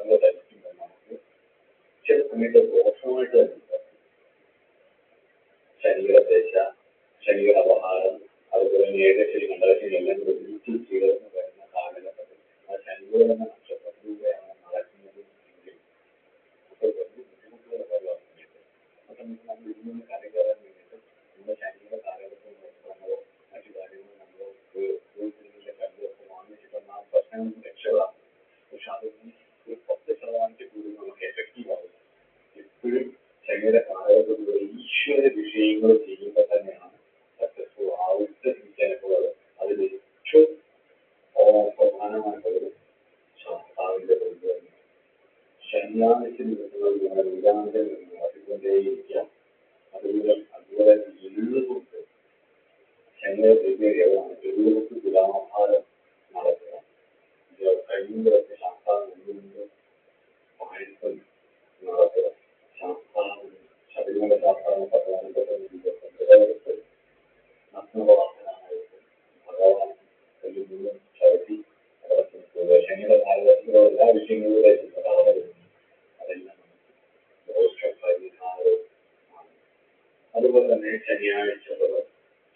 വസ്ത്രങ്ങൾ ധരിക്കുമ്പോൾ നമുക്ക് ചില സമയത്ത് ദോഷമായിട്ട് ശരീരദേശ, ശരീര അപഹാരം, അതുപോലെ തന്നെ ഏകശരി കണ്ടശരി എല്ലാം കൂടെ ഒരുമിച്ച് ചെയ്തെന്ന് വരുന്ന കാലഘട്ടത്തിൽ ആ ശരീരം എന്ന നക്ഷത്രത്തിലൂടെയാണ് നടക്കുന്നത് എങ്കിൽ അപ്പോൾ വലിയ ബുദ്ധിമുട്ടുകൾ വരും ആ സമയത്ത്. ആ സമയത്ത് നമ്മൾ ഇതിൽ നിന്ന് കരകയറാൻ വേണ്ടിയിട്ട് നമ്മുടെ ശരീര കാലഘട്ടം വസ്ത്രങ്ങളോ മറ്റു കാര്യങ്ങളോ നമ്മളോ ഉപയോഗിക്കുന്നതിൻ്റെ കല്ലുമൊക്കെ വാങ്ങിച്ചിട്ട് ആ പ്രശ്നങ്ങളിൽ നിന്ന് രക്ഷപ്പെടാം. പക്ഷെ അതൊന്നും ഒരു 10% കൂടുതൽ നമുക്ക് എഫക്റ്റീവ് ആവും. എപ്പോഴും ശരീര കാലഘട്ടത്തിലൂടെ ഈശ്വര വിഷയങ്ങൾ ചെയ്യുമ്പോൾ തന്നെയാണ് സക്സസ്ഫുൾ ആവുന്നത്. അതിൽ ഏറ്റവും പ്രധാനമായിട്ടുള്ളത് ശാസ്താവിന്റെ പ്രതികരണം. ശനിയാഴ്ച ദിവസങ്ങളിൽ വീരാന്തരം നടത്തിക്കൊണ്ടേയിരിക്കാം. അതുപോലെ എള്ളുകൊണ്ട് ശനിയെ പ്രതികരണം എള്ളുകൊണ്ട് തുലാഭാരം നടത്തുക. കഴിയുമ്പോഴൊക്കെ ശാസ്താവ് എള്ളുകൊണ്ട് പായസം നടത്തുക. ശാസ്താവ് ശബരിമല ശാസ്താവിന് പ്രധാനപ്പെട്ട നഗ്നവാസനായിട്ട് ഭഗവാൻ മുഴുവൻ ചവിട്ടി ശനിയുടെ കാലഘട്ടത്തിലുള്ള എല്ലാ വിഷയങ്ങളിലൂടെ അതെല്ലാം ദോഷപരിഹാരമാണ്. അതുപോലെ തന്നെ ശനിയാഴ്ച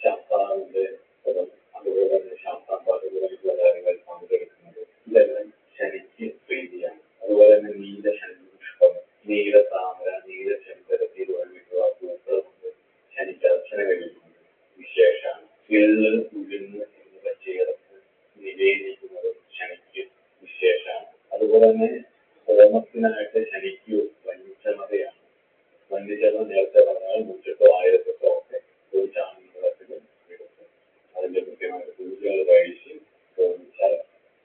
ശാസ്താവിന്റെ പദം, അതുപോലെ തന്നെ ശാസ്താപാഠികളായിട്ടുള്ള കാര്യങ്ങൾ പങ്കെടുക്കുന്നത് ഇതെല്ലാം ശനിക്ക് പ്രീതിയാണ്. അതുപോലെ തന്നെ നീല ശനിപുഷ്പം, നീല താമര, നീല ചെമ്പരത്തി തുടങ്ങിയിട്ടുള്ള പൂക്കൾ കൊണ്ട് ശനിക്ക് അർച്ചന കഴിയുന്നുണ്ട്. വിശേഷമാണ്. എള്ള്, ഉഴുന്ന് എന്നിവ ചേർത്ത് നിവേദിക്കുന്നത് ശനിക്ക് വിശേഷമാണ്. അതുപോലെ തന്നെ ഹോമത്തിനായിട്ട് ശനിക്ക് വന്യചമതയാണ്. വന്യചമ നേരത്തെ പറഞ്ഞാൽ 100 1000 ഒക്കെ ഒരു ചാണകത്തിൽ എടുക്കും. അതിന്റെ കൃത്യമായിട്ട് പൂജകൾ കഴിച്ച് ഹോമിച്ചാൽ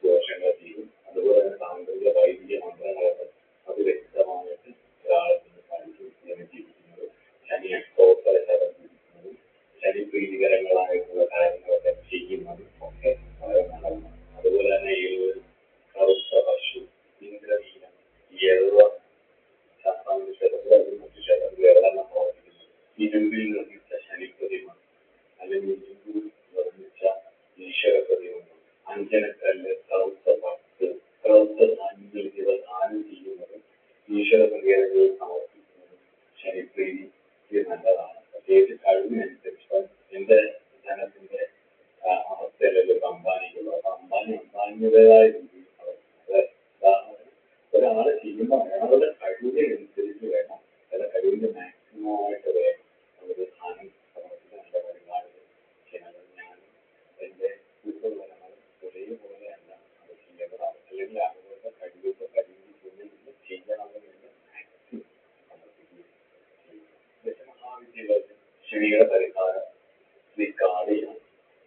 ദോഷങ്ങൾ തീരും. അതുപോലെ തന്നെ സാങ്കേതിക വൈദ്യ മന്ത്രങ്ങളൊക്കെ അത് വ്യക്തമായിട്ട് ഒരാളെ പഠിച്ച് ജനിച്ചിരിക്കുന്നത് ശനി അഷ്ടോത്തര ശതം, ശനി പ്രീതികരങ്ങളായിട്ടുള്ള കാര്യങ്ങളൊക്കെ ചെയ്യുന്നതും ഒക്കെ വളരെ നല്ലതാണ്. അതുപോലെ തന്നെ ഈ കറുത്ത പശു, ഇന്ദ്രവീനം, എള്ള ശാസ്താവിന്റെ ക്ഷേത്രത്തിൽ മറ്റു ക്ഷേത്രത്തിൽ എള്ളെണ്ണ പ്രവർത്തിക്കുന്നത്. ഇരുമ്പിൽ നിർമ്മിച്ച ശനിപ്രതിമ അല്ലെങ്കിൽ ഇരുമ്പിൽ നിർമ്മിച്ച ഈശ്വര പ്രതിമ, അഞ്ജനക്കല്ല്, കറുത്ത പട്ട്, കറുത്ത ധാന്യങ്ങൾ ഇവ ദാനം ചെയ്യുന്നതും ഈശ്വര പ്രതികരണങ്ങളിൽ സമർപ്പിക്കുന്നതും ശനിപ്രീതിക്ക് നല്ലതാണ്. പ്രത്യേകിച്ച് കഴിവിനനുസരിച്ച് എന്റെ ധനത്തിന്റെ അവസ്ഥയിലൊരു അംബാനിക്കുള്ളൂ. അപ്പൊ അംബാനിയുടേതായ രീതിയിൽ ഒരാള് ചെയ്യുമ്പോൾ അയാളുടെ കഴിവിനനുസരിച്ച് വേണം, അയാളുടെ കഴിവിന്റെ മാക്സിമമായിട്ട് വേണം ഒരു ധാനം സമർപ്പിക്കാൻ. എന്റെ പരിപാടികൾ ചെയ്യുന്നത് ഞാനും എന്റെ കുടുംബങ്ങളും ഒരേപോലെ അല്ല അത് ചെയ്യേണ്ടത്. അല്ലെങ്കിൽ അവരുടെ കഴിവിന്റെ കഴിവിൽ ചെയ്യണമെന്ന് മാക്സിമം സമർപ്പിക്കുകയും ചെയ്യും. ദശമഹാവിദ്യകൾ ശനിയുടെ പരിഹാരം ശ്രീ കാളിയാണ്.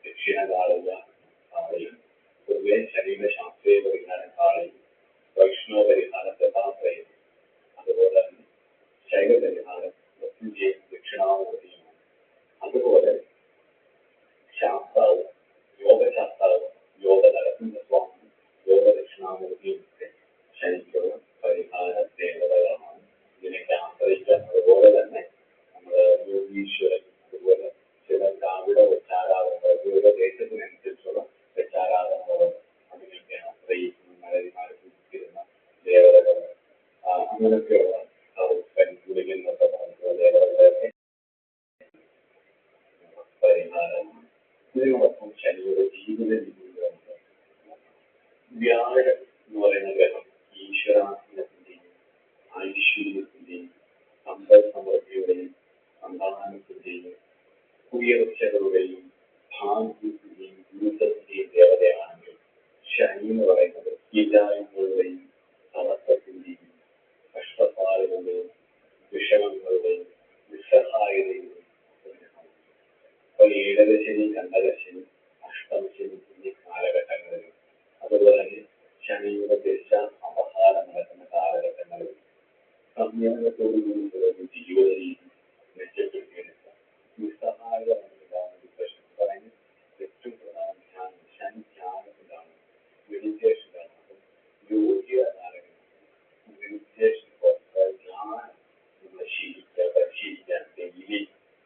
ദക്ഷിണ കാളിക കാളിയാണ്. പൊതുവെ ശനിയുടെ ശാസ്ത്രീയ പരിഹാരം കാളിയും, വൈഷ്ണവ പരിഹാരം ദത്താത്രേയം, അതുപോലെ തന്നെ ശൈവ പരിഹാരം മൃത്യുഞ്ജയം ദക്ഷിണാമൂർത്തിയുമാണ്. അതുപോലെ ശാസ്താവ്, യോഗശാസ്താവ്, യോഗ നരസിംഹസ്വാമി, യോഗ ദക്ഷിണാമൂർത്തിയും ഒക്കെ ശനിക്കുള്ള പരിഹാര ദേവതകളാണ്. ഇതിനൊക്കെ ആശ്രയിക്കാൻ. അതുപോലെ തന്നെ നമ്മുടെ യോഗീശ്വരൻ, അതുപോലെ ചില ദ്രാവിഡ വെച്ചാരാധനകൾ, ഓരോ ദേശത്തിനനുസരിച്ചുള്ള വെച്ചാരാധനകൾ അതിനൊക്കെ ആശ്രയിക്കുന്ന നരന്മാരെ പൂജിച്ചിരുന്ന ദേവതകൾ, അങ്ങനെയൊക്കെയുള്ള ഗുളികന്നൊക്കെ പറഞ്ഞിട്ടുള്ള ദേവതകളെയൊക്കെ പരിഹാരമാണ്. ഇതിനോടൊപ്പം ശനിയുടെ ജീവിത രീതികളുണ്ട്. വ്യാഴം എന്ന് പറയുന്ന ഗ്രഹം ഈശ്വരാധീനത്തിന്റെയും ഐശ്വര്യത്തിന്റെയും സമ്പൽ സമൃദ്ധിയുടെയും സന്താനത്തിന്റെയും ഉയർച്ചകളുടെയും ഭാഗ്യത്തിന്റെയും ദുരിതത്തിന്റെയും ദേവതയാണെങ്കിൽ ശനി എന്ന് പറയുന്നത് ഇല്ലായ്മകളുടെയും തടസ്സത്തിന്റെയും കഷ്ടപ്പാടുകളുടെയും വിഷമങ്ങളുടെയും നിസ്സഹായതയുടെയും. അപ്പോൾ ഏഴരശനി, കണ്ടകശനി, അഷ്ടമശനി എന്നീ കാലഘട്ടങ്ങളിൽ, അതുപോലെ തന്നെ ശനിയുടെ ദശ അപഹാരം നടക്കുന്ന കാലഘട്ടങ്ങളിൽ സംയമനത്തോടുകൂടി ജീവിത രീതി മെച്ചപ്പെടുത്തിയെടുക്കുക. നിസ്സഹായത ഉണ്ടാകുന്ന ഡിപ്രഷൻ പറയുന്നത് ഏറ്റവും പ്രധാനം ധ്യാനം, ശനി ധ്യാനത്തിലാണ്, മെഡിറ്റേഷനിലാണ്. അപ്പം യോഗ്യ കാലഘട്ടം മെഡിറ്റേഷൻ ധ്യാനം നമ്മൾ പരിശീലിക്കാൻ ഡെയിലി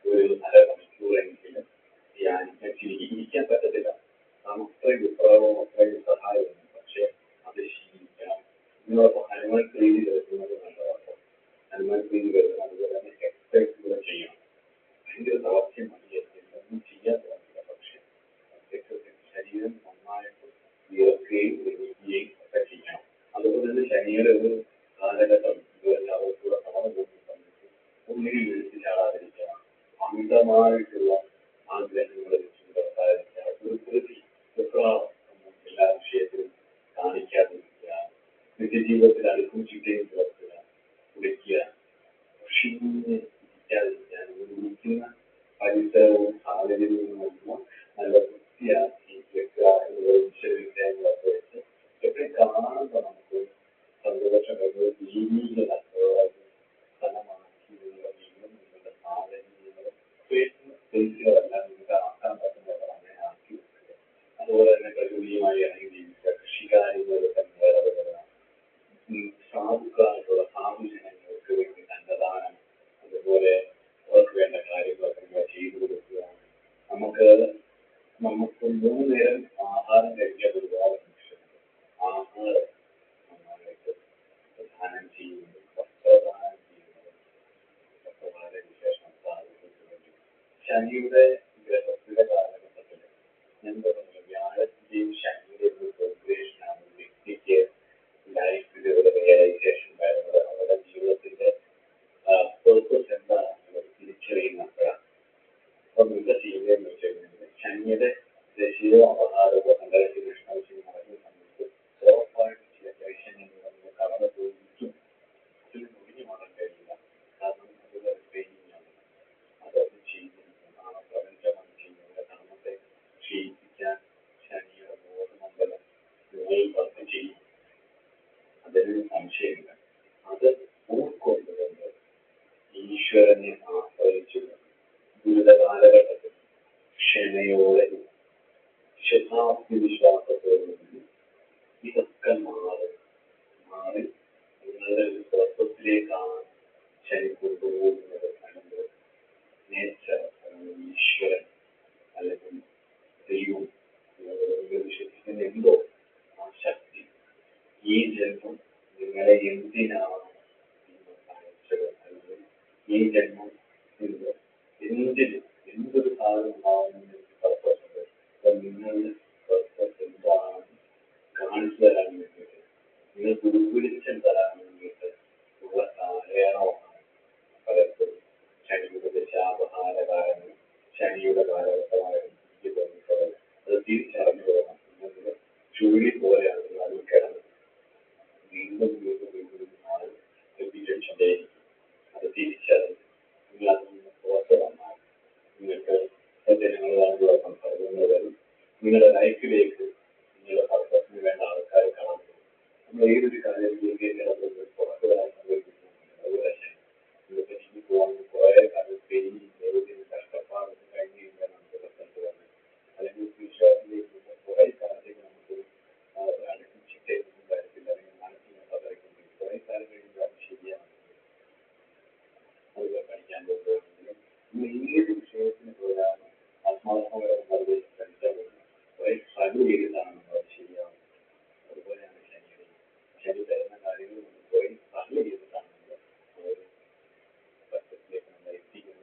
ഒരു അരമണിക്കൂറെങ്കിലും ധ്യാനിക്കാൻ ഇരിക്കാൻ പറ്റത്തില്ല. നമുക്ക് അത്രയും വിപ്ലവവും അത്രയും സഹായവും, പക്ഷെ അത് ശീലിക്കണം. നിങ്ങളപ്പോൾ ഹനുമാൻ പ്രീതി വരുത്തുന്നത് നല്ലതാണ്. ഹനുമാൻ പ്രീതി വരുന്നത് അതുപോലെ തന്നെ എക്സസൈസ് കൂടെ ചെയ്യണം. ഭയങ്കര ദൗത്യം ഒന്നും ചെയ്യാൻ തോന്നില്ല. പക്ഷെ ശരീരം നന്നായിട്ട് വിയർക്കുകയും എണീക്കുകയും ഒക്കെ ചെയ്യണം. അതുപോലെ തന്നെ ശരീരം ഒരു കാലഘട്ടം ഇവരെല്ലാവർക്കൂടെ കടന്നു പോകുന്ന സമയത്ത് ഒന്നിനെ വീഴ്ച ചാടാതിരിക്കുക, അമിതമായിട്ടുള്ള ആഗ്രഹങ്ങൾ വെച്ചുകൊണ്ടായിരിക്കുക, ഒരു പ്രതി ഒന്നും എല്ലാ വിഷയത്തിലും കാണിക്കാതിരിക്കുക, നിത്യജീവിതത്തിൽ അടുക്കും ചിട്ടയും പുലർത്തുക, കുളിക്കുക, ക്ഷീണിച്ച് ഇരിക്കാതിരിക്കാൻ, ഇരിക്കുന്ന പരിസരവും സാഹചര്യവും നല്ല വൃത്തിയാക്കി വെക്കുക എന്നുള്ള വിഷയങ്ങളൊക്കെ വെച്ച് ഒക്കെ കാണുമ്പോൾ നമുക്ക് സന്തോഷം വരുന്നത് ജീവിതം സ്ഥലമാക്കിയുള്ള ജീവിതം നിങ്ങളുടെ സാഹചര്യങ്ങളും സ്പേസുകളെല്ലാം നിങ്ങൾക്ക് ആക്കാൻ പറ്റുന്നവർ അങ്ങനെ ആക്കി വെക്കുക. അതുപോലെ തന്നെ പ്രകൃതിയുമായി ഇറങ്ങി ജീവിക്കുക, കൃഷികാര്യങ്ങളൊക്കെ ഇടപെടുക, സാധുക്കളായിട്ടുള്ള സാധുജനങ്ങൾക്ക് വേണ്ടി അന്നദാനം, അതുപോലെ അവർക്ക് വേണ്ട കാര്യങ്ങളൊക്കെ നിങ്ങൾ ചെയ്തു കൊടുക്കുക. നമുക്ക് 3 നേരം ആഹാരം കഴിക്കാൻ ഒരുപാട് മനുഷ്യരുണ്ട്. ആഹാരം നന്നായിട്ട് പ്രധാനം ചെയ്യുന്നത്, വസ്ത്രദാനം ചെയ്യുന്നത് ഒക്കെ വളരെ വിശേഷം സാധിക്കുന്നതിന് വേണ്ടി ശനിയുടെ ഗ്രഹസ്ഥിര കാലഘട്ടത്തിൽ ഞാൻ പറഞ്ഞില്ല, വ്യാഴത്തിന്റെയും ശനിയുടെയും ഒരു കോമ്പിനേഷനാണ് വ്യക്തിക്ക് ലൈഫിൽ ഒരു റിയലൈസേഷൻ വരുന്നത്. അവരുടെ ജീവിതത്തിന്റെ പേർപ്പസ് എന്താണെന്നുള്ളത് തിരിച്ചറിയുന്നപ്പോഴാണ്. അപ്പം എന്താ ചെയ്യുന്നതെന്ന് വെച്ച് കഴിഞ്ഞാൽ ശനിയുടെ ദശയോ അപഹാരമോ അന്തരീക്ഷ കൃഷ്ണവിഷയം നടക്കുന്ന സമയത്ത് ഉറപ്പായിട്ട് ചില വൈഷമ്യങ്ങൾ നമ്മൾ കടന്നു പോയിരിക്കും. അതിൽ ഒഴിഞ്ഞു മാറാൻ കഴിയില്ല. കാരണം അതൊരു ട്രെയിനിങ് ആണ്. അതത് ചെയ്തിരിക്കും. ആ പ്രപഞ്ചമാണ് ചെയ്യുന്നത്. കർമ്മത്തെ ക്ഷയിപ്പിക്കാൻ ശനിയുടെ ബോധമണ്ഡലം വർക്ക് ചെയ്യും. അതിനൊരു സംശയമില്ല. അത് ഉൾക്കൊണ്ടുകൊണ്ട് ഈശ്വരനെ ആശ്രയിച്ചു ദുരിതകാലഘട്ടത്തിൽ ക്ഷമയോടെ ശുഭാപ്തി വിശ്വാസത്തോടുകൂടി ഇതൊക്കെ മാറി നിങ്ങളുടെ ഒരു തത്വത്തിലേക്കാണ് ശനി കൊണ്ടുപോകുന്നത്. അല്ലെങ്കിൽ നേച്ചർ അല്ലെങ്കിൽ ഈശ്വരൻ അല്ലെങ്കിൽ ദൈവം വിശ്വസിക്കുന്ന എന്തോ ആ ശക്തി ഈ ജന്മം നിങ്ങളെ എന്തിനാണ് അയച്ചത്, അല്ലെങ്കിൽ ഈ ജന്മം എന്തൊരു കാര്യം ഉണ്ടാവുന്നതിന് പർപ്പസുണ്ട്. അപ്പം നിങ്ങളുടെ പർപ്പസ് എന്താണെന്ന് കാണിച്ചു തരാൻ വേണ്ടിയിട്ട്, നിങ്ങൾക്ക് ഉൾവിളിച്ചം തരാൻ വേണ്ടിയിട്ട് ഉള്ള കാലയളവാണ് പലപ്പോഴും ശനിയുടെ ദശാപഹാരകാലങ്ങൾ, ശനിയുടെ കാലഘട്ടമായിരുന്നു എനിക്ക് തോന്നിയിട്ടുള്ളത്. അത് തിരിച്ചറിഞ്ഞു പോകണം. നിങ്ങൾക്ക് ചുഴി പോലെയാണ് അതിൽ കിടന്നത്. വീണ്ടും നാൾ എത്തിച്ചേരിക്കും. അത് തിരിച്ചറിഞ്ഞ് നിങ്ങൾ അതിൽ നിന്ന് പുറത്ത് വന്നാൽ നിങ്ങൾക്ക് ജനങ്ങളുമായിട്ടുള്ള സംസാരങ്ങൾ വരും. നിങ്ങളുടെ ലൈഫിലേക്ക് നിങ്ങളുടെ പർപ്പസിന് വേണ്ട ആൾക്കാർ കടന്നു. നമ്മൾ ഏതൊരു